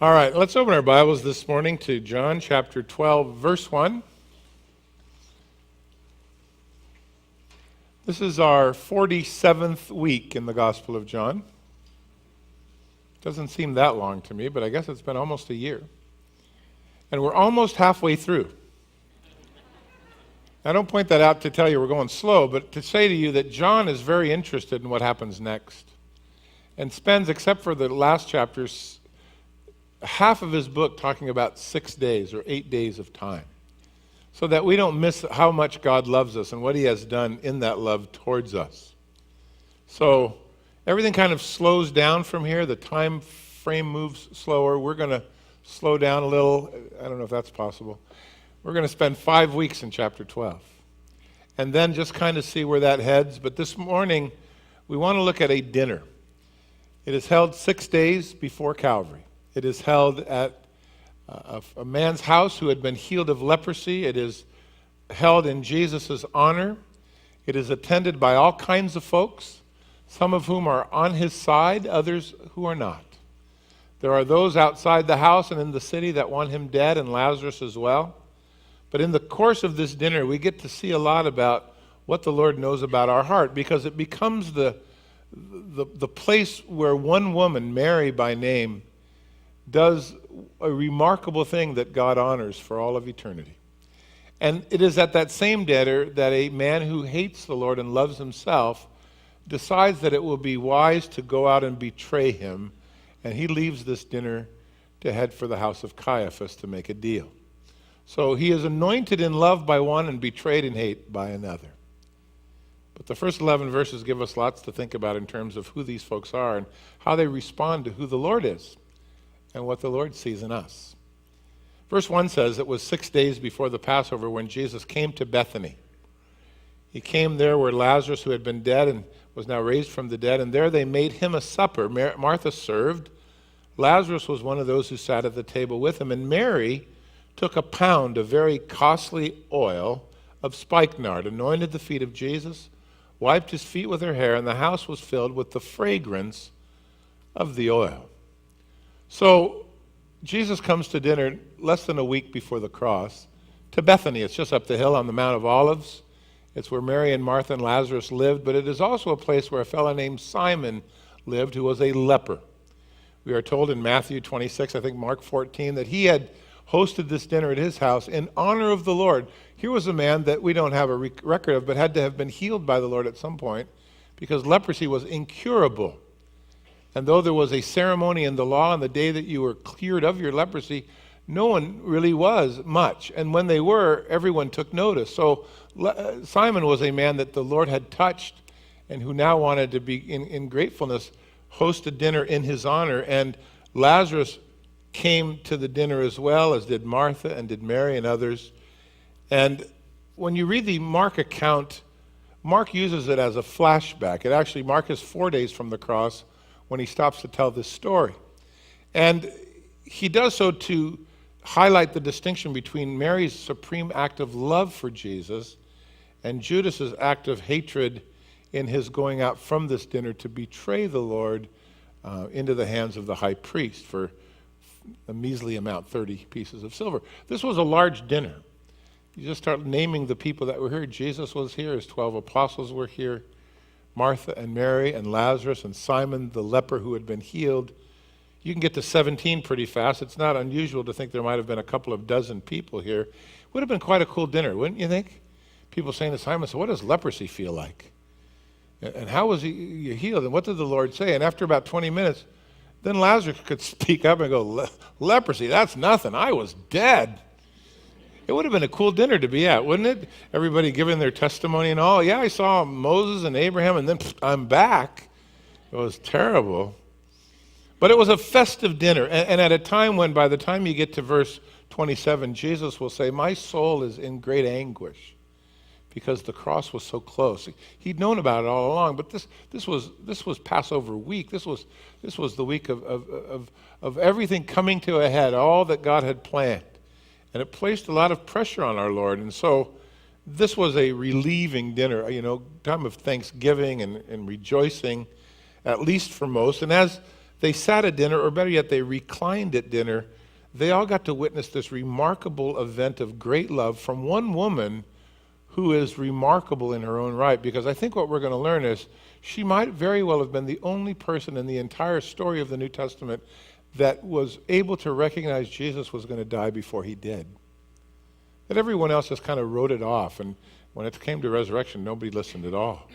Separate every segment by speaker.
Speaker 1: All right, let's open our Bibles this morning to John chapter 12, verse 1. This is our 47th week in the Gospel of John. Doesn't seem that long to me, but I guess it's been almost a year. And we're almost halfway through. I don't point that out to tell you we're going slow, but to say to you that John is very interested in what happens next and spends, except for the last chapters, half of his book talking about 6 days or 8 days of time, so that we don't miss how much God loves us and what he has done in that love towards us. So everything kind of slows down from here. The time frame moves slower. We're going to slow down a little. I don't know if that's possible. We're going to spend 5 weeks in chapter 12 and then just kind of see where that heads. But this morning, we want to look at a dinner. It is held 6 days before Calvary. It is held at a man's house who had been healed of leprosy. It is held in Jesus' honor. It is attended by all kinds of folks, some of whom are on his side, others who are not. There are those outside the house and in the city that want him dead, and Lazarus as well. But in the course of this dinner, we get to see a lot about what the Lord knows about our heart, because it becomes the place where one woman, Mary by name, does a remarkable thing that God honors for all of eternity. And it is at that same dinner that a man who hates the Lord and loves himself decides that it will be wise to go out and betray him, and he leaves this dinner to head for the house of Caiaphas to make a deal. So he is anointed in love by one and betrayed in hate by another. But the first 11 verses give us lots to think about in terms of who these folks are and how they respond to who the Lord is and what the Lord sees in us. Verse 1 says, it was 6 days before the Passover when Jesus came to Bethany. He came there where Lazarus, who had been dead and was now raised from the dead, and there they made him a supper. Martha served. Lazarus was one of those who sat at the table with him, and Mary took a pound of very costly oil of spikenard, anointed the feet of Jesus, wiped his feet with her hair, and the house was filled with the fragrance of the oil. So Jesus comes to dinner less than a week before the cross to Bethany. It's just up the hill on the Mount of Olives. It's where Mary and Martha and Lazarus lived, but it is also a place where a fellow named Simon lived who was a leper. We are told in Matthew 26, I think Mark 14, that he had hosted this dinner at his house in honor of the Lord. Here was a man that we don't have a record of, but had to have been healed by the Lord at some point because leprosy was incurable. And though there was a ceremony in the law on the day that you were cleared of your leprosy, no one really was much. And when they were, everyone took notice. So Simon was a man that the Lord had touched and who now wanted to be, in gratefulness, host a dinner in his honor. And Lazarus came to the dinner as well, as did Martha and did Mary and others. And when you read the Mark account, Mark uses it as a flashback. It actually, Mark is 4 days from the cross when he stops to tell this story. And he does so to highlight the distinction between Mary's supreme act of love for Jesus and Judas's act of hatred in his going out from this dinner to betray the Lord into the hands of the high priest for a measly amount, 30 pieces of silver. This was a large dinner. You just start naming the people that were here. Jesus was here. His 12 apostles were here. Martha and Mary and Lazarus and Simon the leper who had been healed. You can get to 17 pretty fast. It's not unusual to think there might have been a couple of dozen people here. Would have been quite a cool dinner, wouldn't you think? People saying to Simon, so what does leprosy feel like? And how was he healed? And what did the Lord say? And after about 20 minutes, then Lazarus could speak up and go, leprosy, that's nothing. I was dead. It would have been a cool dinner to be at, wouldn't it? Everybody giving their testimony and all. Yeah, I saw Moses and Abraham, and then I'm back. It was terrible. But it was a festive dinner. And at a time when, by the time you get to verse 27, Jesus will say, my soul is in great anguish because the cross was so close. He'd known about it all along, but this was Passover week. This was the week of everything coming to a head, all that God had planned. And it placed a lot of pressure on our Lord. And so this was a relieving dinner, time of thanksgiving and rejoicing, at least for most. And as they sat at dinner, or better yet, they reclined at dinner. They all got to witness this remarkable event of great love from one woman who is remarkable in her own right, because I think what we're going to learn is she might very well have been the only person in the entire story of the New Testament that was able to recognize Jesus was going to die before he did. That everyone else just kind of wrote it off, and when it came to resurrection, nobody listened at all.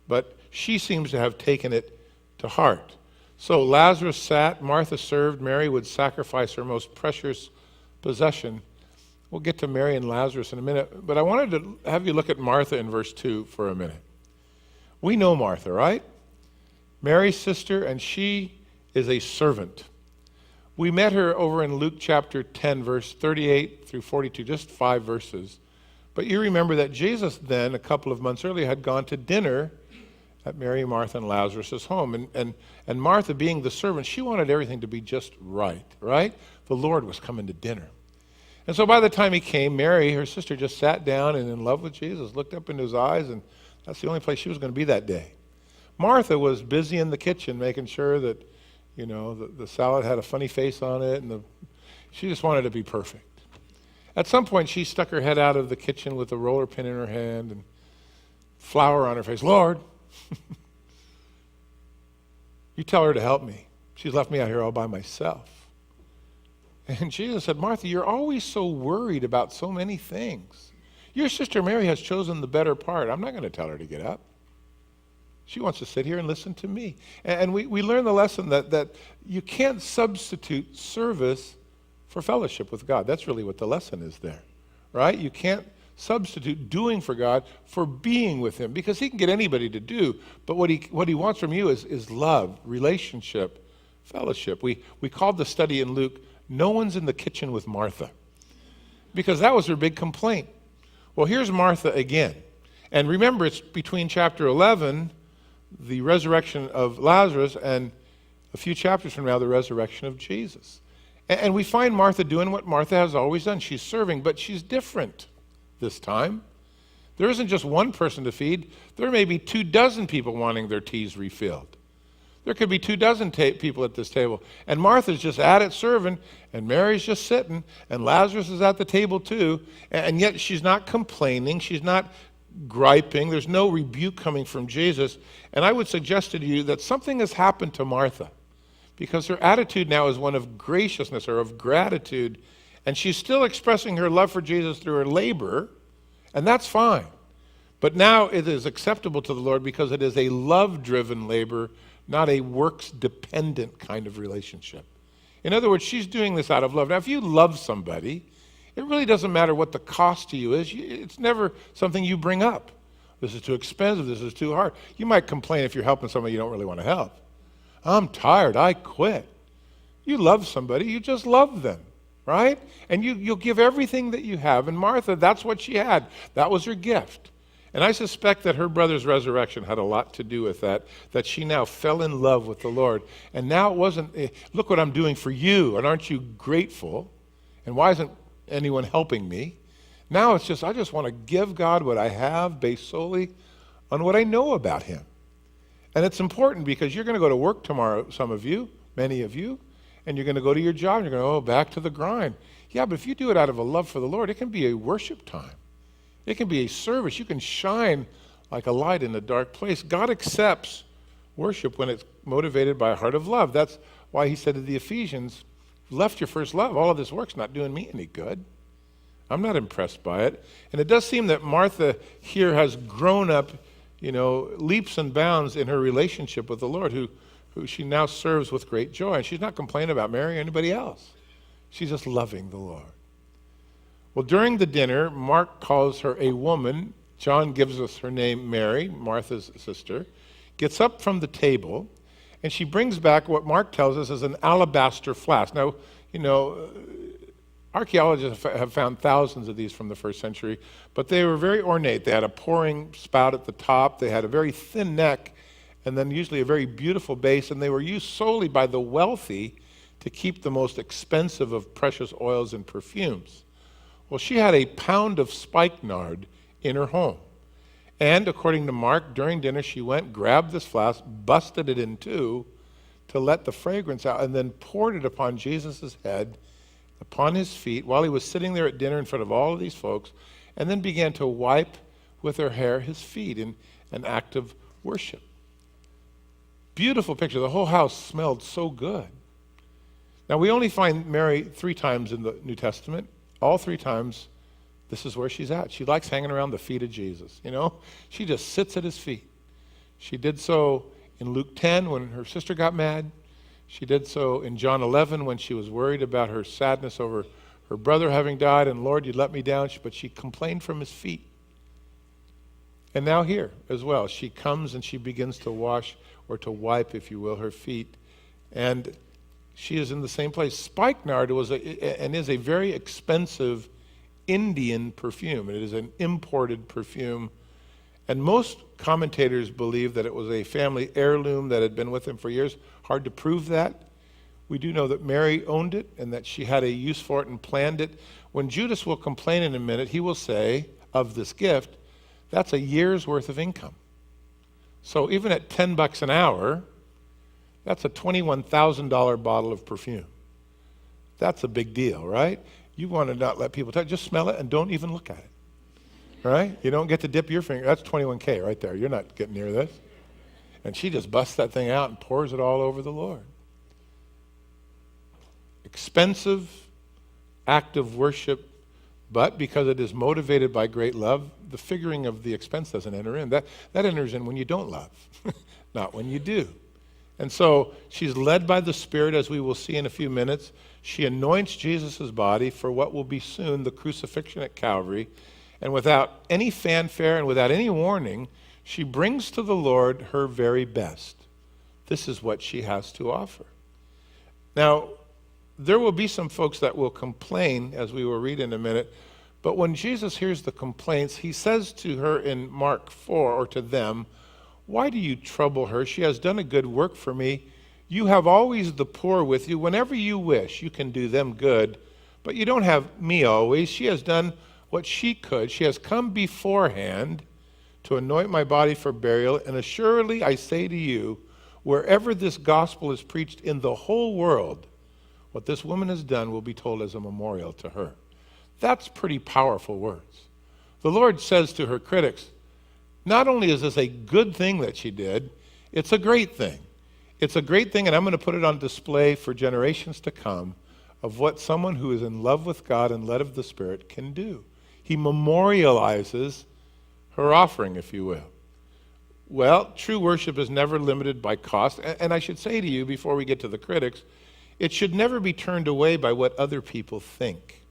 Speaker 1: But she seems to have taken it to heart. So Lazarus sat, Martha served, Mary would sacrifice her most precious possession. We'll get to Mary and Lazarus in a minute, but I wanted to have you look at Martha in verse 2 for a minute. We know Martha, right? Mary's sister, and she is a servant. We met her over in Luke chapter 10, verse 38 through 42, just 5 verses. But you remember that Jesus then, a couple of months earlier, had gone to dinner at Mary, Martha, and Lazarus' home. And Martha, being the servant, she wanted everything to be just right? The Lord was coming to dinner. And so by the time he came, Mary, her sister, just sat down and in love with Jesus, looked up into his eyes, and that's the only place she was going to be that day. Martha was busy in the kitchen making sure that, the salad had a funny face on it, and she just wanted to be perfect. At some point, she stuck her head out of the kitchen with a roller pin in her hand and flour on her face. Lord, you tell her to help me. She's left me out here all by myself. And Jesus said, Martha, you're always so worried about so many things. Your sister Mary has chosen the better part. I'm not going to tell her to get up. She wants to sit here and listen to me. And we learn the lesson that you can't substitute service for fellowship with God. That's really what the lesson is there, right? You can't substitute doing for God for being with him, because he can get anybody to do. But what he wants from you is love, relationship, fellowship. We called the study in Luke, No One's in the Kitchen with Martha, because that was her big complaint. Well, here's Martha again. And remember, it's between chapter 11, the resurrection of Lazarus, and a few chapters from now, the resurrection of Jesus. And we find Martha doing what Martha has always done. She's serving, but she's different this time. There isn't just one person to feed. There may be 24 people wanting their teas refilled. There could be 24 people at this table. And Martha's just at it serving, and Mary's just sitting, and Lazarus is at the table too. And yet she's not complaining. She's not griping. There's no rebuke coming from Jesus. And I would suggest to you that something has happened to Martha, because her attitude now is one of graciousness or of gratitude, and she's still expressing her love for Jesus through her labor, and that's fine. But now it is acceptable to the Lord because it is a love-driven labor, not a works-dependent kind of relationship. In other words, she's doing this out of love. Now, if you love somebody, it really doesn't matter what the cost to you is. It's never something you bring up. This is too expensive. This is too hard. You might complain if you're helping somebody you don't really want to help. I'm tired. I quit. You love somebody. You just love them, right? And you'll give everything that you have. And Martha, that's what she had. That was her gift. And I suspect that her brother's resurrection had a lot to do with that she now fell in love with the Lord. And now it wasn't, look what I'm doing for you, and aren't you grateful? And why isn't anyone helping me? Now it's just, I just want to give God what I have based solely on what I know about him. And it's important because you're going to go to work tomorrow, some of you, many of you, and you're going to go to your job, and you're going to go back to the grind. Yeah, but if you do it out of a love for the Lord, it can be a worship time. It can be a service. You can shine like a light in a dark place. God accepts worship when it's motivated by a heart of love. That's why he said to the Ephesians, left your first love. All of this work's not doing me any good. I'm not impressed by it. And it does seem that Martha here has grown up, leaps and bounds in her relationship with the Lord, who she now serves with great joy. And she's not complaining about Mary or anybody else. She's just loving the Lord. Well, during the dinner, Mark calls her a woman. John gives us her name, Mary, Martha's sister, gets up from the table, and she brings back what Mark tells us is an alabaster flask. Now, archaeologists have found thousands of these from the first century, but they were very ornate. They had a pouring spout at the top. They had a very thin neck, and then usually a very beautiful base, and they were used solely by the wealthy to keep the most expensive of precious oils and perfumes. Well, she had a pound of spikenard in her home. And according to Mark, during dinner, she went, grabbed this flask, busted it in two, to let the fragrance out, and then poured it upon Jesus' head, upon his feet, while he was sitting there at dinner in front of all of these folks, and then began to wipe with her hair his feet in an act of worship. Beautiful picture. The whole house smelled so good. Now, we only find Mary 3 times in the New Testament. All 3 times, this is where she's at. She likes hanging around the feet of Jesus, you know? She just sits at his feet. She did so in Luke 10 when her sister got mad. She did so in John 11 when she was worried about her sadness over her brother having died, and Lord, you let me down, but she complained from his feet. And now here as well, she comes and she begins to wash, or to wipe, if you will, her feet. And she is in the same place. Spikenard was is a very expensive Indian perfume. It is an imported perfume. And most commentators believe that it was a family heirloom that had been with them for years. Hard to prove that. We do know that Mary owned it and that she had a use for it and planned it. When Judas will complain in a minute, he will say of this gift, that's a year's worth of income. So even at $10 an hour, that's a $21,000 bottle of perfume. That's a big deal, right? You want to not let people touch. Just smell it and don't even look at it, right? You don't get to dip your finger. That's $21K right there. You're not getting near this. And she just busts that thing out and pours it all over the Lord. Expensive act of worship, but because it is motivated by great love, the figuring of the expense doesn't enter in. That enters in when you don't love, not when you do. And so she's led by the Spirit, as we will see in a few minutes. She anoints Jesus' body for what will be soon the crucifixion at Calvary. And without any fanfare and without any warning, she brings to the Lord her very best. This is what she has to offer. Now, there will be some folks that will complain, as we will read in a minute, but when Jesus hears the complaints, he says to her in Mark 4, or to them, why do you trouble her? She has done a good work for me. You have always the poor with you. Whenever you wish, you can do them good, but you don't have me always. She has done what she could. She has come beforehand to anoint my body for burial, and assuredly I say to you, wherever this gospel is preached in the whole world, what this woman has done will be told as a memorial to her. That's pretty powerful words. The Lord says to her critics, not only is this a good thing that she did, it's a great thing. It's a great thing, and I'm going to put it on display for generations to come, of what someone who is in love with God and led of the Spirit can do. He memorializes her offering, if you will. Well, true worship is never limited by cost, and I should say to you before we get to the critics, it should never be turned away by what other people think.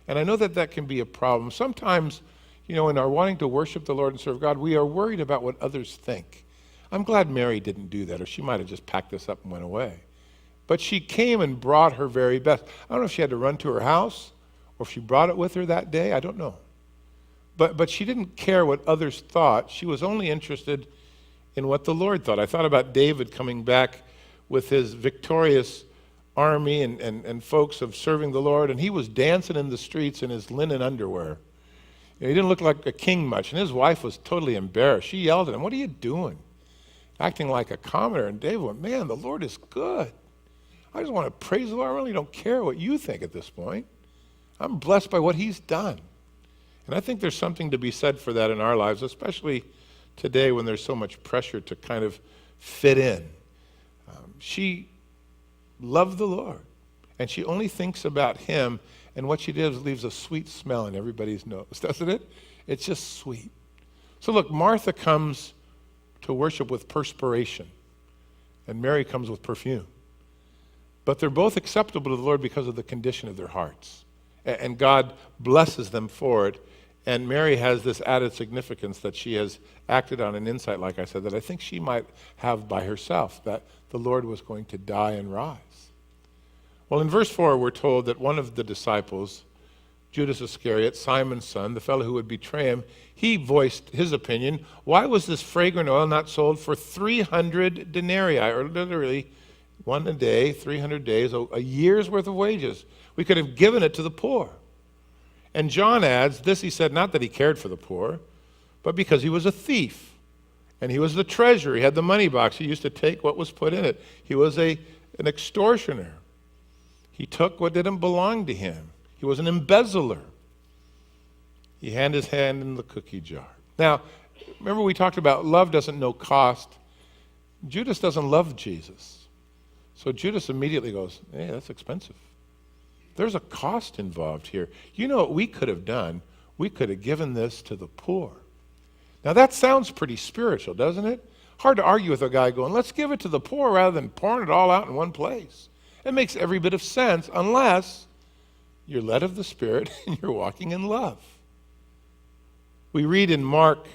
Speaker 1: And I know that that can be a problem. Sometimes, in our wanting to worship the Lord and serve God, we are worried about what others think. I'm glad Mary didn't do that, or she might have just packed this up and went away. But she came and brought her very best. I don't know if she had to run to her house, or if she brought it with her that day. I don't know. But she didn't care what others thought. She was only interested in what the Lord thought. I thought about David coming back with his victorious army and folks of serving the Lord, and he was dancing in the streets in his linen underwear. He didn't look like a king much, and his wife was totally embarrassed. She yelled at him, "What are you doing?" Acting like a commoner, and David went, "Man, the Lord is good. I just want to praise the Lord. I really don't care what you think at this point. I'm blessed by what he's done." And I think there's something to be said for that in our lives, especially today when there's so much pressure to kind of fit in. She loved the Lord, and she only thinks about him, and what she does leaves a sweet smell in everybody's nose, doesn't it? It's just sweet. So look, Martha comes to worship with perspiration, and Mary comes with perfume. But they're both acceptable to the Lord because of the condition of their hearts, and God blesses them for it. And Mary has this added significance that she has acted on an insight, like I said, that I think she might have by herself, that the Lord was going to die and rise. Well, in verse 4, we're told that one of the disciples, Judas Iscariot, Simon's son, the fellow who would betray him, he voiced his opinion. Why was this fragrant oil not sold for 300 denarii, or literally one a day, 300 days, a year's worth of wages? We could have given it to the poor. And John adds, this he said, not that he cared for the poor, but because he was a thief And he was the treasurer. He had the money box. He used to take what was put in it. He was an extortioner. He took what didn't belong to him. He was an embezzler. He had his hand in the cookie jar. Now, remember we talked about love doesn't know cost. Judas doesn't love Jesus. So Judas immediately goes, hey, that's expensive. There's a cost involved here. You know what we could have done? We could have given this to the poor. Now that sounds pretty spiritual, doesn't it? Hard to argue with a guy going, let's give it to the poor rather than pouring it all out in one place. It makes every bit of sense unless you're led of the Spirit and you're walking in love. We read in Mark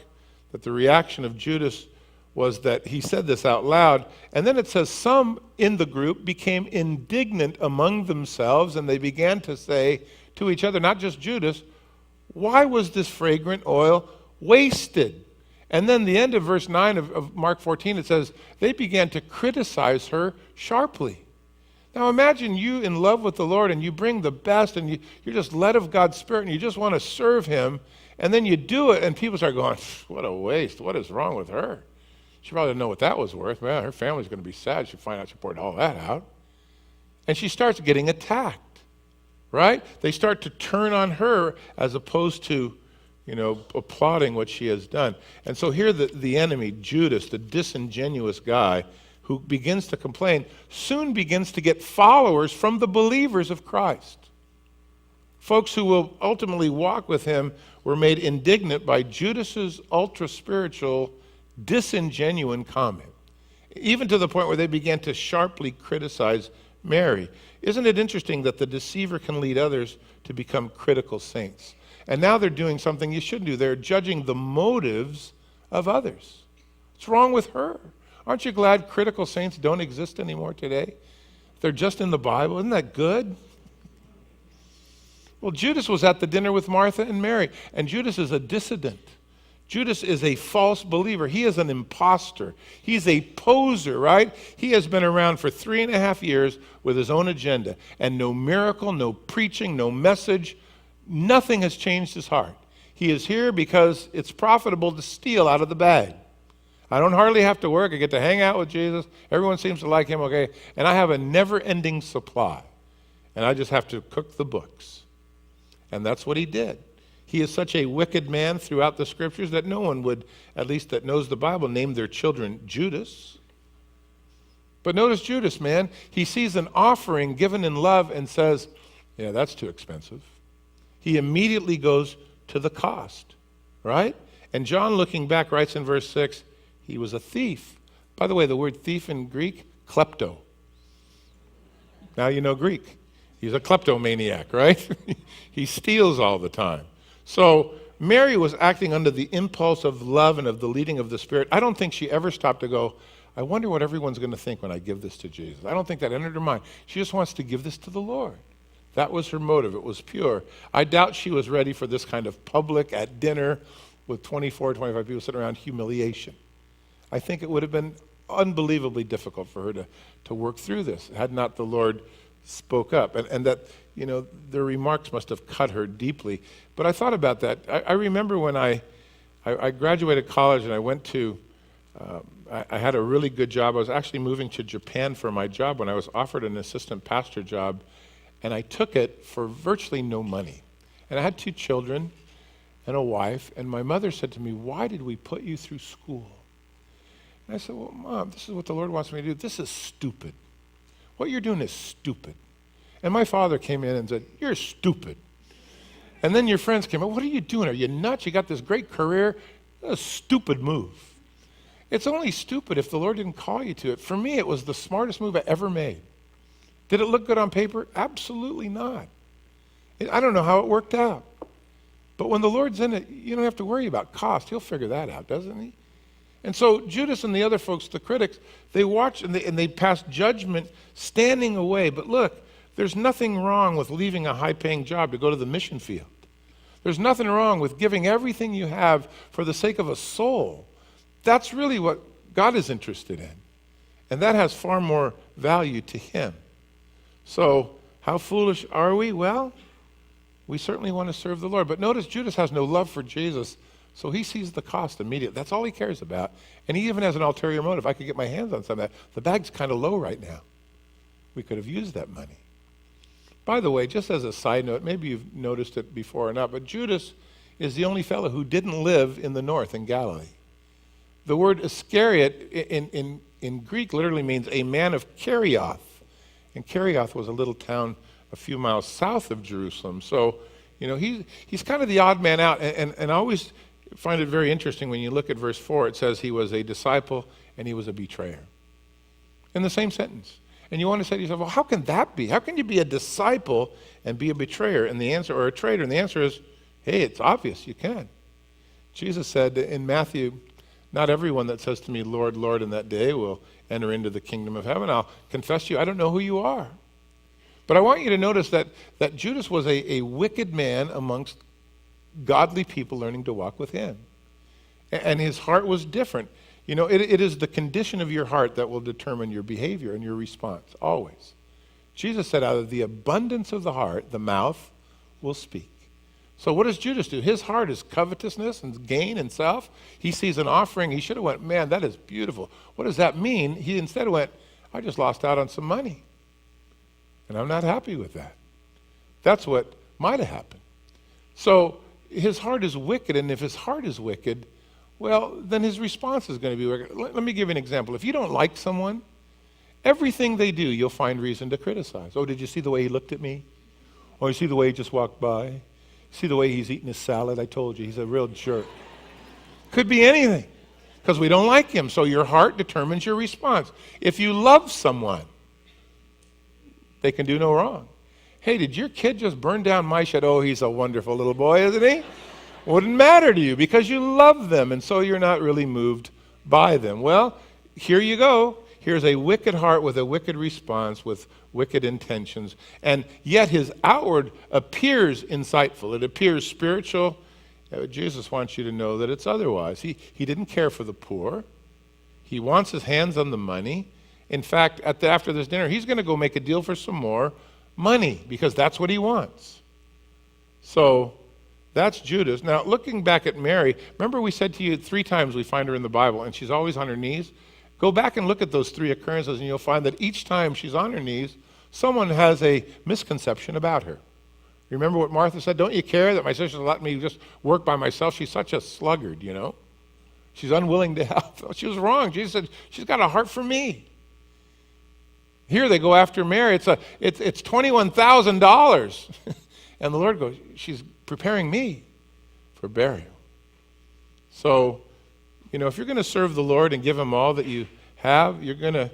Speaker 1: that the reaction of Judas was that he said this out loud, and then it says some in the group became indignant among themselves, and they began to say to each other, not just Judas, why was this fragrant oil wasted? And then the end of verse 9 of Mark 14, it says, they began to criticize her sharply. Now imagine you in love with the Lord, and you bring the best, and you're just led of God's Spirit, and you just want to serve him, and then you do it, and people start going, what a waste. What is wrong with her? She probably didn't know what that was worth. Well, her family's going to be sad. She'll find out she poured all that out. And she starts getting attacked, right? They start to turn on her as opposed to, applauding what she has done. And so here the enemy, Judas, the disingenuous guy who begins to complain, soon begins to get followers from the believers of Christ. Folks who will ultimately walk with him were made indignant by Judas's ultra-spiritual, disingenuine comment, even to the point where they began to sharply criticize Mary. Isn't it interesting that the deceiver can lead others to become critical saints? And now they're doing something you shouldn't do. They're judging the motives of others. What's wrong with her? Aren't you glad critical saints don't exist anymore today? They're just in the Bible. Isn't that good? Well, Judas was at the dinner with Martha and Mary, and Judas is a dissident. Judas is a false believer. He is an imposter. He's a poser, right? He has been around for 3.5 years with his own agenda, and no miracle, no preaching, no message, nothing has changed his heart. He is here because it's profitable to steal out of the bag. I don't hardly have to work. I get to hang out with Jesus. Everyone seems to like him, okay? And I have a never-ending supply, and I just have to cook the books. And that's what he did. He is such a wicked man throughout the scriptures that no one would, at least that knows the Bible, name their children Judas. But notice Judas, man. He sees an offering given in love and says, yeah, that's too expensive. He immediately goes to the cost, right? And John, looking back, writes in verse 6, he was a thief. By the way, the word thief in Greek, klepto. Now you know Greek. He's a kleptomaniac, right? He steals all the time. So Mary was acting under the impulse of love and of the leading of the Spirit. I don't think she ever stopped to go, I wonder what everyone's going to think when I give this to Jesus. I don't think that entered her mind. She just wants to give this to the Lord. That was her motive. It was pure. I doubt she was ready for this kind of public at dinner with 24, 25 people sitting around humiliation. I think it would have been unbelievably difficult for her to work through this had not the Lord spoke up. And that, their remarks must have cut her deeply. But I thought about that. I remember when I graduated college and I went to, I had a really good job. I was actually moving to Japan for my job when I was offered an assistant pastor job, and I took it for virtually no money. And I had 2 children and a wife, and my mother said to me, why did we put you through school? And I said, well, Mom, this is what the Lord wants me to do. This is stupid. What you're doing is stupid. And my father came in and said, you're stupid. And then your friends came in, what are you doing? Are you nuts? You got this great career. That's a stupid move. It's only stupid if the Lord didn't call you to it. For me, it was the smartest move I ever made. Did it look good on paper? Absolutely not. I don't know how it worked out. But when the Lord's in it, you don't have to worry about cost. He'll figure that out, doesn't he? And so Judas and the other folks, the critics, they watched and they passed judgment standing away. But look, there's nothing wrong with leaving a high-paying job to go to the mission field. There's nothing wrong with giving everything you have for the sake of a soul. That's really what God is interested in. And that has far more value to him. So how foolish are we? Well, we certainly want to serve the Lord. But notice Judas has no love for Jesus, So he sees the cost immediately. That's all he cares about. And he even has an ulterior motive. I could get my hands on some of that. The bag's kind of low right now. We could have used that money. By the way, just as a side note, maybe you've noticed it before or not, but Judas is the only fellow who didn't live in the north in Galilee. The word Iscariot in Greek literally means a man of Kerioth. And Kerioth was a little town a few miles south of Jerusalem. So, he's kind of the odd man out. And I always find it very interesting when you look at verse 4, it says he was a disciple and he was a betrayer. In the same sentence. And you want to say to yourself, well, how can that be? How can you be a disciple and be a betrayer? And the answer, or a traitor? And the answer is, hey, it's obvious, you can. Jesus said in Matthew, not everyone that says to me, Lord, Lord, in that day will enter into the kingdom of heaven. I'll confess to you, I don't know who you are. But I want you to notice that Judas was a wicked man amongst godly people learning to walk with him. And his heart was different. It is the condition of your heart that will determine your behavior and your response, always. Jesus said, out of the abundance of the heart, the mouth will speak. So what does Judas do? His heart is covetousness and gain and self. He sees an offering. He should have went, man, that is beautiful. What does that mean? He instead went, I just lost out on some money. And I'm not happy with that. That's what might have happened. So his heart is wicked, and if his heart is wicked, well, then his response is going to be wicked. Let me give you an example. If you don't like someone, everything they do, you'll find reason to criticize. Oh, did you see the way he looked at me? Oh, you see the way he just walked by? See the way he's eating his salad? I told you, he's a real jerk. Could be anything, because we don't like him. So your heart determines your response. If you love someone, they can do no wrong. Hey, did your kid just burn down my shed? Oh, he's a wonderful little boy, isn't he? Wouldn't matter to you because you love them, and so you're not really moved by them. Well, here you go. Here's a wicked heart with a wicked response, with wicked intentions, and yet his outward appears insightful. It appears spiritual. Jesus wants you to know that it's otherwise. He didn't care for the poor. He wants his hands on the money. In fact, after this dinner, he's going to go make a deal for some more money because that's what he wants. So that's Judas. Now, looking back at Mary, remember we said to you 3 times we find her in the Bible, and she's always on her knees? Go back and look at those 3 occurrences, and you'll find that each time she's on her knees, someone has a misconception about her. Remember what Martha said? Don't you care that my sister's let me just work by myself? She's such a sluggard, She's unwilling to help. She was wrong. Jesus said, she's got a heart for me. Here they go after Mary. It's $21,000. And the Lord goes, she's preparing me for burial. So, if you're going to serve the Lord and give him all that you have, you're going to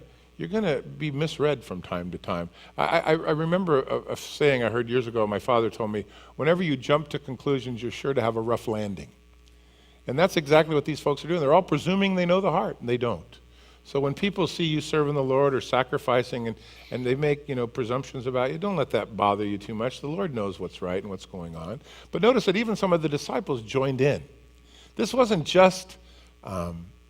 Speaker 1: be misread from time to time. I remember a saying I heard years ago. My father told me, whenever you jump to conclusions, you're sure to have a rough landing. And that's exactly what these folks are doing. They're all presuming they know the heart, and they don't. So when people see you serving the Lord or sacrificing and they make, presumptions about you, don't let that bother you too much. The Lord knows what's right and what's going on. But notice that even some of the disciples joined in. This wasn't just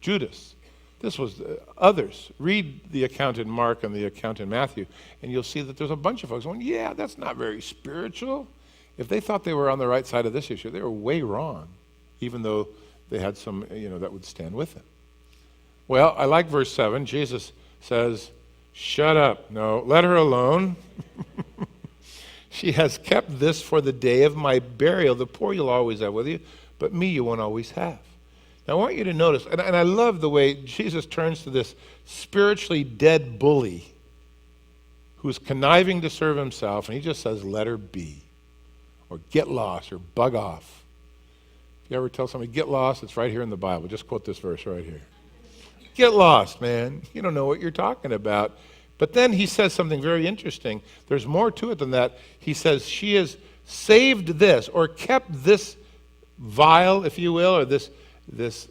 Speaker 1: Judas. This was others. Read the account in Mark and the account in Matthew, and you'll see that there's a bunch of folks going, yeah, that's not very spiritual. If they thought they were on the right side of this issue, they were way wrong, even though they had some, that would stand with them. Well, I like verse 7. Jesus says, shut up. No, let her alone. She has kept this for the day of my burial. The poor you'll always have with you, but me you won't always have. Now, I want you to notice, and I love the way Jesus turns to this spiritually dead bully who's conniving to serve himself, and he just says, let her be, or get lost, or bug off. If you ever tell somebody, get lost, it's right here in the Bible. Just quote this verse right here. Get lost, man. You don't know what you're talking about. But then he says something very interesting. There's more to it than that. He says, she has saved this, or kept this vial, if you will, or this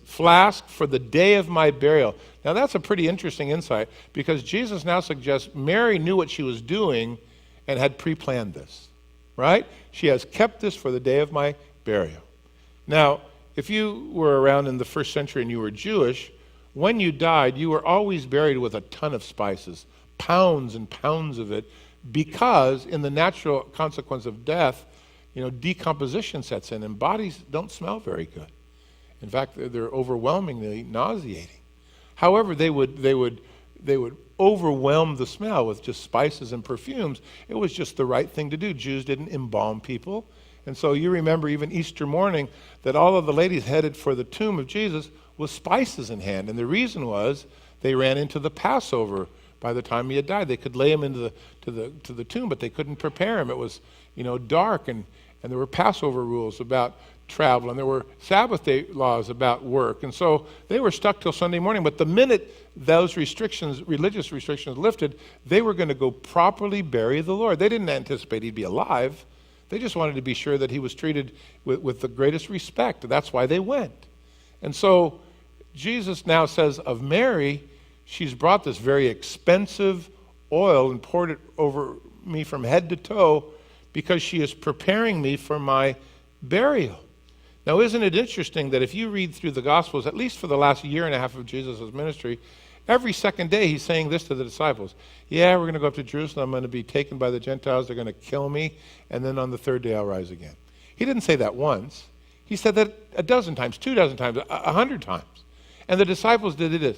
Speaker 1: flask for the day of my burial. Now that's a pretty interesting insight, because Jesus now suggests Mary knew what she was doing and had pre-planned this, right? She has kept this for the day of my burial. Now, if you were around in the first century and you were Jewish, when you died, you were always buried with a ton of spices, pounds and pounds of it, because in the natural consequence of death, decomposition sets in and bodies don't smell very good. In fact, they're overwhelmingly nauseating. However, they would overwhelm the smell with just spices and perfumes. It was just the right thing to do. Jews didn't embalm people. And so you remember even Easter morning that all of the ladies headed for the tomb of Jesus with spices in hand. And the reason was they ran into the Passover by the time he had died. They could lay him into the tomb, but they couldn't prepare him. It was, dark, and there were Passover rules about travel, and there were Sabbath day laws about work. And so they were stuck till Sunday morning. But the minute those restrictions, religious restrictions, lifted, they were going to go properly bury the Lord. They didn't anticipate he'd be alive. They just wanted to be sure that he was treated with the greatest respect. That's why they went. And so Jesus now says of Mary, she's brought this very expensive oil and poured it over me from head to toe because she is preparing me for my burial. Now, isn't it interesting that if you read through the Gospels, at least for the last year and a half of Jesus' ministry, every second day he's saying this to the disciples. Yeah, we're going to go up to Jerusalem. I'm going to be taken by the Gentiles. They're going to kill me. And then on the third day I'll rise again. He didn't say that once. He said that a dozen times, 24 times, 100 times. And the disciples did this.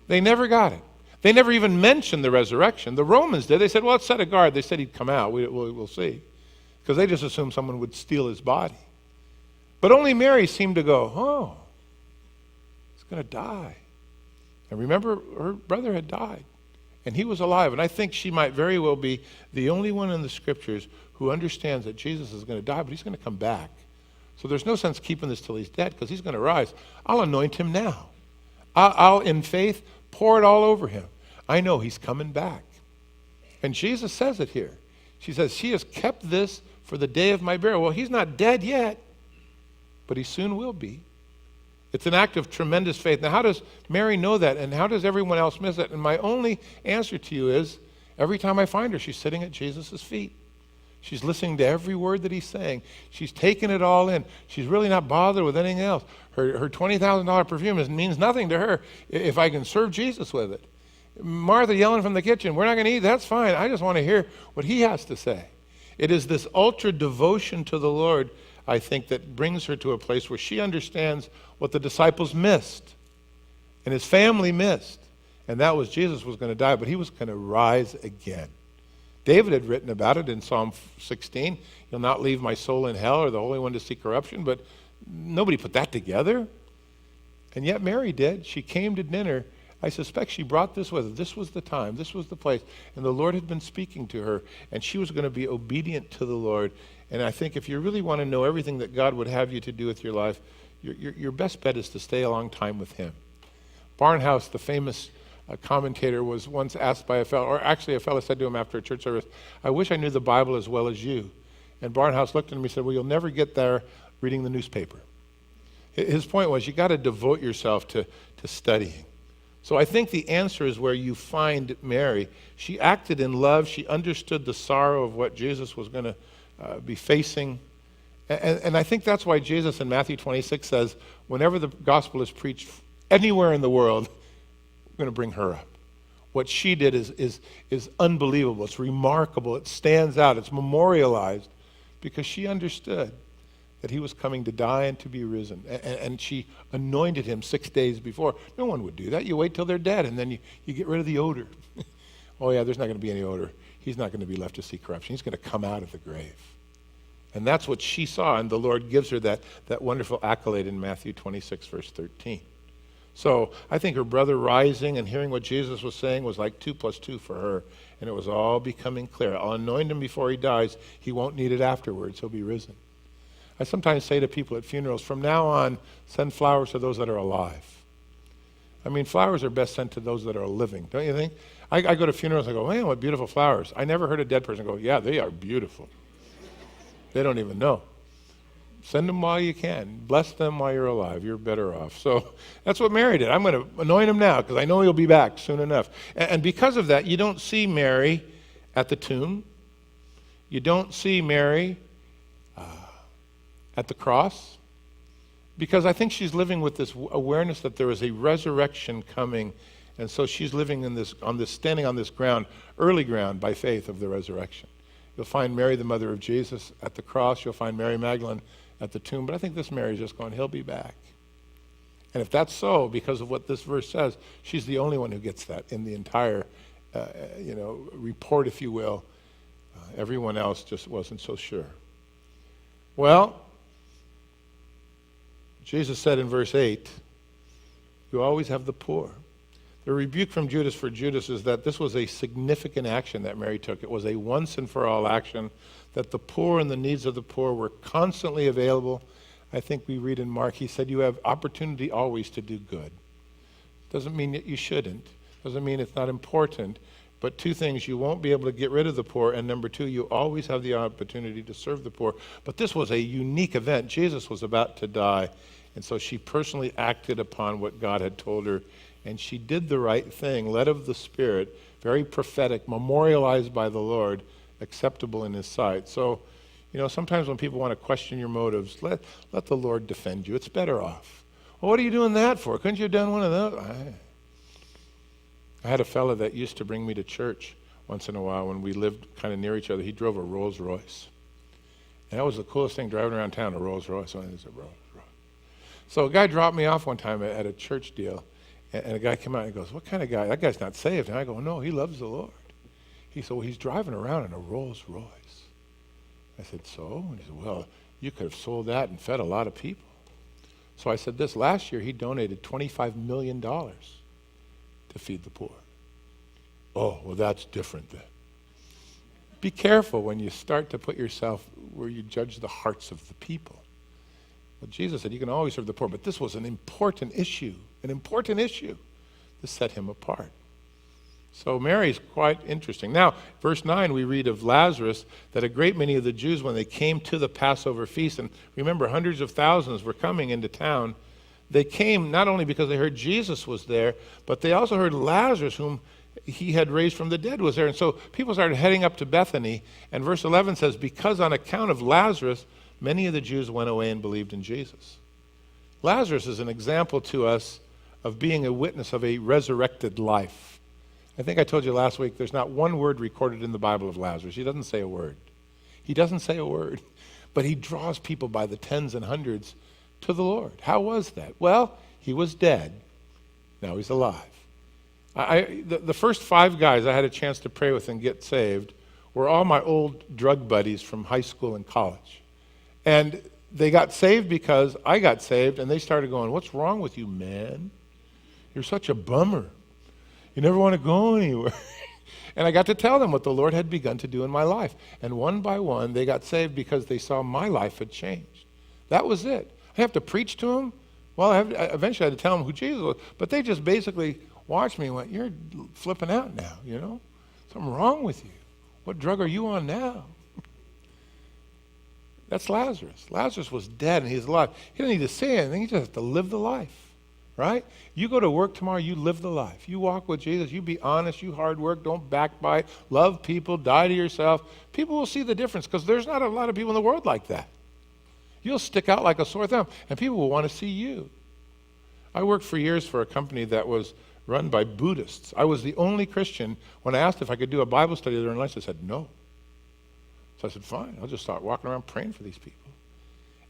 Speaker 1: They never got it. They never even mentioned the resurrection. The Romans did. They said, well, let's set a guard. They said he'd come out. We'll see. Because they just assumed someone would steal his body. But only Mary seemed to go, oh, he's going to die. And remember, her brother had died. And he was alive. And I think she might very well be the only one in the scriptures who understands that Jesus is going to die, but he's going to come back. So there's no sense keeping this till he's dead, because he's going to rise. I'll anoint him now. I'll, in faith, pour it all over him. I know he's coming back. And Jesus says it here. She says, she has kept this for the day of my burial. Well, he's not dead yet, but he soon will be. It's an act of tremendous faith. Now, how does Mary know that, and how does everyone else miss it? And my only answer to you is, every time I find her, she's sitting at Jesus' feet. She's listening to every word that he's saying. She's taking it all in. She's really not bothered with anything else. Her $20,000 perfume means nothing to her if I can serve Jesus with it. Martha yelling from the kitchen, we're not going to eat, that's fine. I just want to hear what he has to say. It is this ultra devotion to the Lord, I think, that brings her to a place where she understands what the disciples missed and his family missed. And that was Jesus was going to die, but he was going to rise again. David had written about it in Psalm 16. You'll not leave my soul in hell or the Holy One to see corruption, but nobody put that together. And yet Mary did. She came to dinner. I suspect she brought this with her. This was the time. This was the place. And the Lord had been speaking to her, and she was going to be obedient to the Lord. And I think if you really want to know everything that God would have you to do with your life, your best bet is to stay a long time with him. Barnhouse, the famous commentator, was once asked by a fellow, or actually a fellow said to him after a church service, I wish I knew the Bible as well as you. And Barnhouse looked at him and said, well, you'll never get there reading the newspaper. His point was, you got to devote yourself to studying. So I think the answer is where you find Mary. She acted in love. She understood the sorrow of what Jesus was going to be facing. And I think that's why Jesus in Matthew 26 says, whenever the gospel is preached anywhere in the world, we're going to bring her up. What she did is unbelievable. It's remarkable. It stands out. It's memorialized because she understood that he was coming to die and to be risen. And she anointed him 6 days before. No one would do that. You wait till they're dead, and then you get rid of the odor. Oh, yeah, there's not going to be any odor. He's not going to be left to see corruption. He's going to come out of the grave. And that's what she saw, and the Lord gives her that wonderful accolade in Matthew 26, verse 13. So I think her brother rising and hearing what Jesus was saying was like 2 + 2 for her, and it was all becoming clear. I'll anoint him before he dies. He won't need it afterwards. He'll be risen. I sometimes say to people at funerals, from now on, send flowers to those that are alive. I mean, flowers are best sent to those that are living, don't you think? I go to funerals and I go, man, what beautiful flowers. I never heard a dead person go, yeah, they are beautiful. They don't even know. Send them while you can. Bless them while you're alive. You're better off. So that's what Mary did. I'm going to anoint him now because I know he'll be back soon enough. And because of that, you don't see Mary at the tomb. You don't see Mary at the cross, because I think she's living with this awareness that there is a resurrection coming, and so she's living standing on this ground, early ground by faith of the resurrection. You'll find Mary, the mother of Jesus, at the cross. You'll find Mary Magdalene at the tomb, but I think this Mary's just going, he'll be back. And if that's so, because of what this verse says, she's the only one who gets that in the entire, report, if you will. Everyone else just wasn't so sure. Well, Jesus said in verse 8, you always have the poor. The rebuke from Judas for Judas is that this was a significant action that Mary took. It was a once and for all action, that the poor and the needs of the poor were constantly available. I think we read in Mark, he said, you have opportunity always to do good. Doesn't mean that you shouldn't. Doesn't mean it's not important. But two things, you won't be able to get rid of the poor, and number two, you always have the opportunity to serve the poor. But this was a unique event. Jesus was about to die, and so she personally acted upon what God had told her, and she did the right thing, led of the Spirit, very prophetic, memorialized by the Lord, acceptable in His sight. So, sometimes when people want to question your motives, let the Lord defend you. It's better off. Well, what are you doing that for? Couldn't you have done one of those? I had a fella that used to bring me to church once in a while when we lived kind of near each other. He drove a Rolls Royce. And that was the coolest thing, driving around town, a Rolls Royce. So a guy dropped me off one time at a church deal, and a guy came out and he goes, what kind of guy? That guy's not saved. And I go, no, he loves the Lord. He said, well, he's driving around in a Rolls Royce. I said, so? And he said, well, you could have sold that and fed a lot of people. So I said, this last year he donated $25 million to feed the poor. Oh, well, that's different then. Be careful when you start to put yourself where you judge the hearts of the people. Well, Jesus said you can always serve the poor, but this was an important issue to set him apart. So Mary's quite interesting. Now, verse 9, we read of Lazarus, that a great many of the Jews, when they came to the Passover feast, and remember, hundreds of thousands were coming into town, they came not only because they heard Jesus was there, but they also heard Lazarus, whom he had raised from the dead, was there. And so people started heading up to Bethany. And verse 11 says, because on account of Lazarus, many of the Jews went away and believed in Jesus. Lazarus is an example to us of being a witness of a resurrected life. I think I told you last week, there's not one word recorded in the Bible of Lazarus. He doesn't say a word. But he draws people by the tens and hundreds to the Lord. How was that? Well, he was dead. Now he's alive. The first 5 guys I had a chance to pray with and get saved were all my old drug buddies from high school and college. And they got saved because I got saved, and they started going, what's wrong with you, man? You're such a bummer. You never want to go anywhere. And I got to tell them what the Lord had begun to do in my life. And one by one, they got saved because they saw my life had changed. That was it. I have to preach to them? Well, eventually I had to tell them who Jesus was. But they just basically watched me and went, you're flipping out now, Something wrong with you. What drug are you on now? That's Lazarus. Lazarus was dead and he's alive. He didn't need to say anything. He just has to live the life, right? You go to work tomorrow, you live the life. You walk with Jesus, you be honest, you hard work, don't backbite, love people, die to yourself. People will see the difference because there's not a lot of people in the world like that. You'll stick out like a sore thumb, and people will want to see you. I worked for years for a company that was run by Buddhists. I was the only Christian. When I asked if I could do a Bible study during lunch, they said no. So I said, fine, I'll just start walking around praying for these people.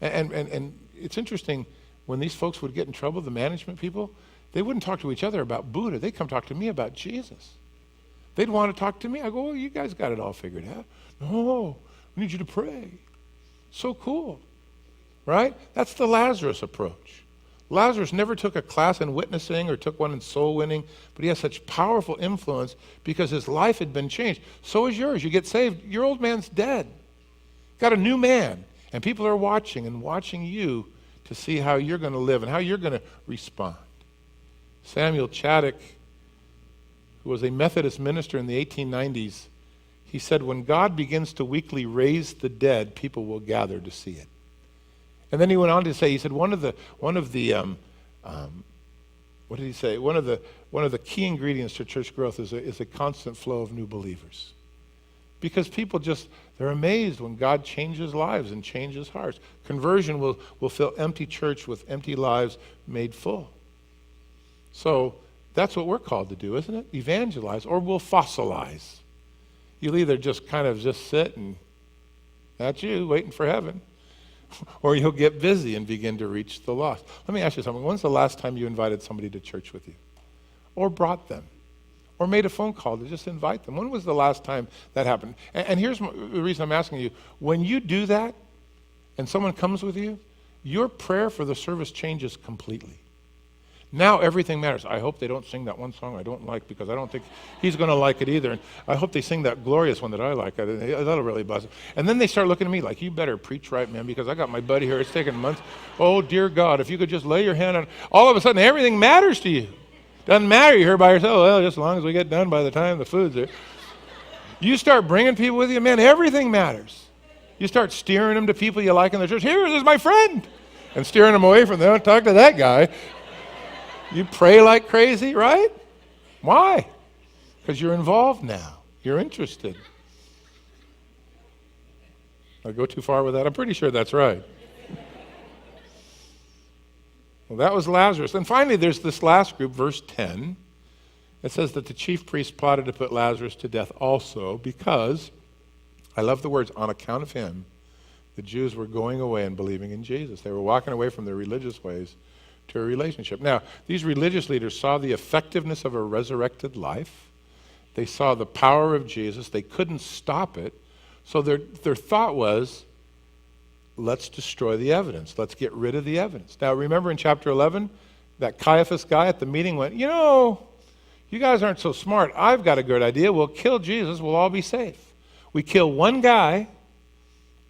Speaker 1: And it's interesting, when these folks would get in trouble, the management people, they wouldn't talk to each other about Buddha. They'd come talk to me about Jesus. They'd want to talk to me. I go, well, you guys got it all figured out. No, we need you to pray. So cool. Right? That's the Lazarus approach. Lazarus never took a class in witnessing or took one in soul winning, but he has such powerful influence because his life had been changed. So is yours. You get saved, your old man's dead. Got a new man, and people are watching you to see how you're going to live and how you're going to respond. Samuel Chaddock, who was a Methodist minister in the 1890s, he said, when God begins to weekly raise the dead, people will gather to see it. And then he went on to say, he said, one of the key ingredients to church growth is a constant flow of new believers. Because people they're amazed when God changes lives and changes hearts. Conversion will fill empty church with empty lives made full. So that's what we're called to do, isn't it? Evangelize, or we'll fossilize. You'll either just sit and that's you waiting for heaven, or you'll get busy and begin to reach the lost. Let me ask you something. When's the last time you invited somebody to church with you? Or brought them? Or made a phone call to just invite them? When was the last time that happened? And here's the reason I'm asking you. When you do that and someone comes with you, your prayer for the service changes completely. Now everything matters. I hope they don't sing that one song I don't like because I don't think he's going to like it either. And I hope they sing that glorious one that I like. That'll really buzz it. And then they start looking at me like, you better preach right, man, because I got my buddy here. It's taking months. Oh, dear God, if you could just lay your hand on... All of a sudden, everything matters to you. Doesn't matter. You're here by yourself. Well, just as long as we get done by the time the food's there. You start bringing people with you, man, everything matters. You start steering them to people you like in the church. Here, this is my friend. And steering them away from them. Don't talk to that guy. You pray like crazy, right? Why? Because you're involved now. You're interested. I'll go too far with that? I'm pretty sure that's right. Well, that was Lazarus. And finally, there's this last group, verse 10. It says that the chief priests plotted to put Lazarus to death also because, I love the words, on account of him, the Jews were going away and believing in Jesus. They were walking away from their religious ways to a relationship. Now, these religious leaders saw the effectiveness of a resurrected life. They saw the power of Jesus. They couldn't stop it. So their thought was, let's destroy the evidence. Let's get rid of the evidence. Now, remember in chapter 11, that Caiaphas guy at the meeting went, you guys aren't so smart. I've got a good idea. We'll kill Jesus. We'll all be safe. We kill one guy,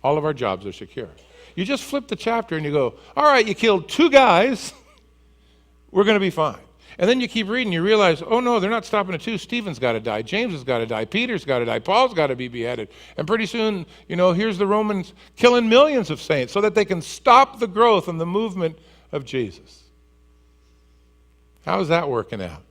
Speaker 1: all of our jobs are secure. You just flip the chapter and you go, all right, you killed two guys. We're going to be fine. And then you keep reading, you realize, oh no, they're not stopping at two. Stephen's got to die. James has got to die. Peter's got to die. Paul's got to be beheaded. And pretty soon, here's the Romans killing millions of saints so that they can stop the growth and the movement of Jesus. How is that working out?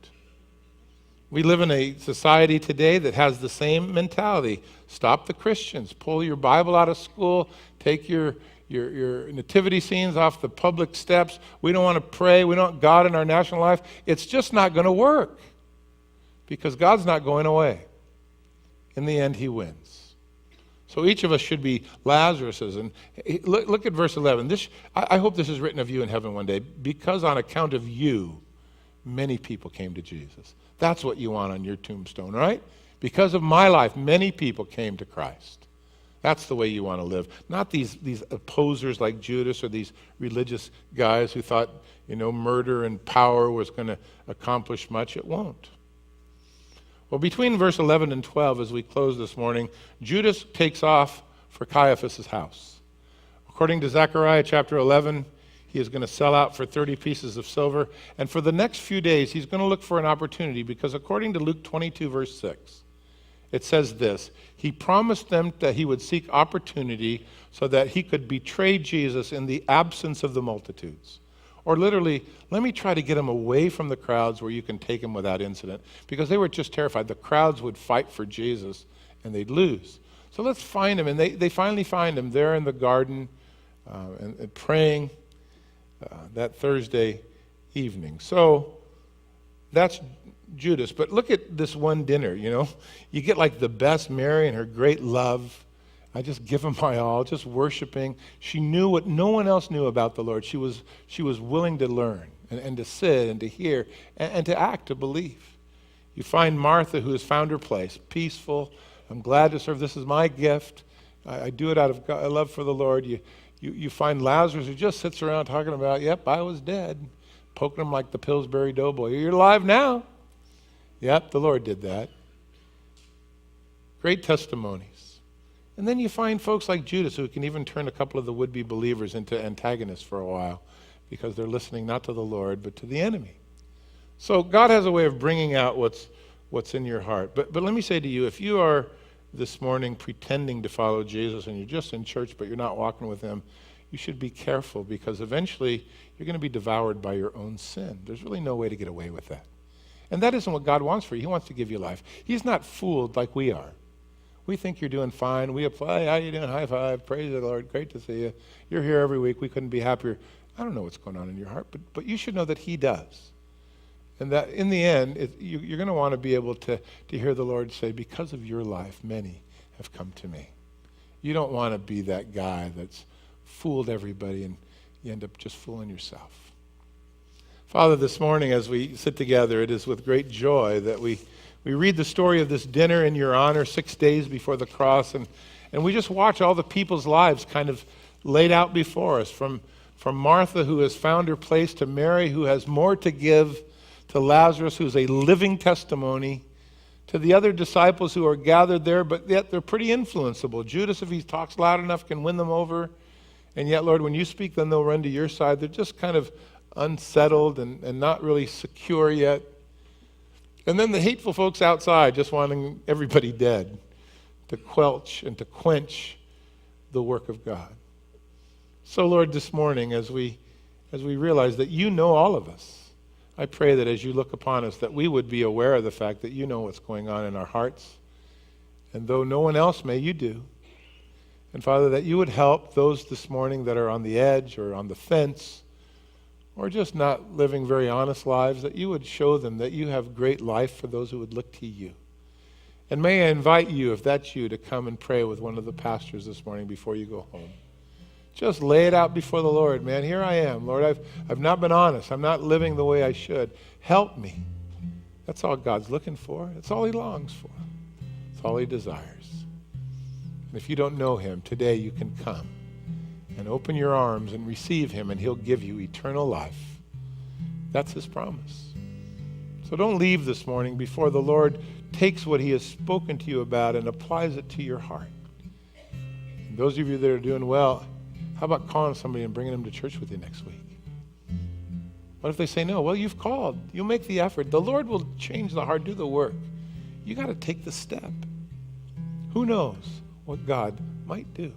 Speaker 1: We live in a society today that has the same mentality. Stop the Christians. Pull your Bible out of school. Take your nativity scenes off the public steps. We don't want to pray. We don't want God in our national life. It's just not going to work because God's not going away. In the end, he wins. So each of us should be Lazaruses. And look at verse 11. I hope this is written of you in heaven one day. Because on account of you, many people came to Jesus. That's what you want on your tombstone, right? Because of my life, many people came to Christ. That's the way you want to live. Not these opposers like Judas or these religious guys who thought, murder and power was going to accomplish much. It won't. Well, between verse 11 and 12, as we close this morning, Judas takes off for Caiaphas' house. According to Zechariah chapter 11, he is going to sell out for 30 pieces of silver. And for the next few days, he's going to look for an opportunity because according to Luke 22, verse 6, it says this, he promised them that he would seek opportunity so that he could betray Jesus in the absence of the multitudes. Or literally, let me try to get him away from the crowds where you can take him without incident. Because they were just terrified. The crowds would fight for Jesus and they'd lose. So let's find him. And they finally find him there in the garden and praying that Thursday evening. So that's Judas. But look at this one dinner, You get like the best Mary and her great love. I just give him my all, just worshiping. She knew what no one else knew about the Lord. She was willing to learn and to sit and to hear and to act, to believe. You find Martha, who has found her place, peaceful. I'm glad to serve. This is my gift. I do it out of love for the Lord. You find Lazarus, who just sits around talking about, yep, I was dead. Poking him like the Pillsbury Doughboy. You're alive now. Yep, the Lord did that. Great testimonies. And then you find folks like Judas who can even turn a couple of the would-be believers into antagonists for a while because they're listening not to the Lord but to the enemy. So God has a way of bringing out what's in your heart. But let me say to you, if you are this morning pretending to follow Jesus and you're just in church but you're not walking with him, you should be careful because eventually you're going to be devoured by your own sin. There's really no way to get away with that. And that isn't what God wants for you. He wants to give you life. He's not fooled like we are. We think you're doing fine. We apply, how you doing? High five. Praise the Lord. Great to see you. You're here every week. We couldn't be happier. I don't know what's going on in your heart, but you should know that he does. And that in the end, you're going to want to be able to hear the Lord say, because of your life, many have come to me. You don't want to be that guy that's fooled everybody, and you end up just fooling yourself. Father, this morning as we sit together, it is with great joy that we read the story of this dinner in your honor 6 days before the cross, and we just watch all the people's lives kind of laid out before us, from Martha, who has found her place, to Mary, who has more to give, to Lazarus, who's a living testimony, to the other disciples who are gathered there, but yet they're pretty influenceable. Judas, if he talks loud enough, can win them over. And yet, Lord, when you speak, then they'll run to your side. They're just kind of unsettled and not really secure yet. And then the hateful folks outside just wanting everybody dead to quelch and to quench the work of God. So, Lord, this morning, as we realize that you know all of us, I pray that as you look upon us, that we would be aware of the fact that you know what's going on in our hearts. And though no one else may, you do. And Father, that you would help those this morning that are on the edge or on the fence or just not living very honest lives, that you would show them that you have great life for those who would look to you. And may I invite you, if that's you, to come and pray with one of the pastors this morning before you go home. Just lay it out before the Lord, man. Here I am. Lord, I've not been honest. I'm not living the way I should. Help me. That's all God's looking for. That's all he longs for. That's all he desires. And if you don't know him, today you can come and open your arms and receive him, and he'll give you eternal life. That's his promise. So don't leave this morning before the Lord takes what he has spoken to you about and applies it to your heart. And those of you that are doing well, how about calling somebody and bringing them to church with you next week? What if they say no? Well, you've called. You'll make the effort. The Lord will change the heart, do the work. You got to take the step. Who knows what God might do?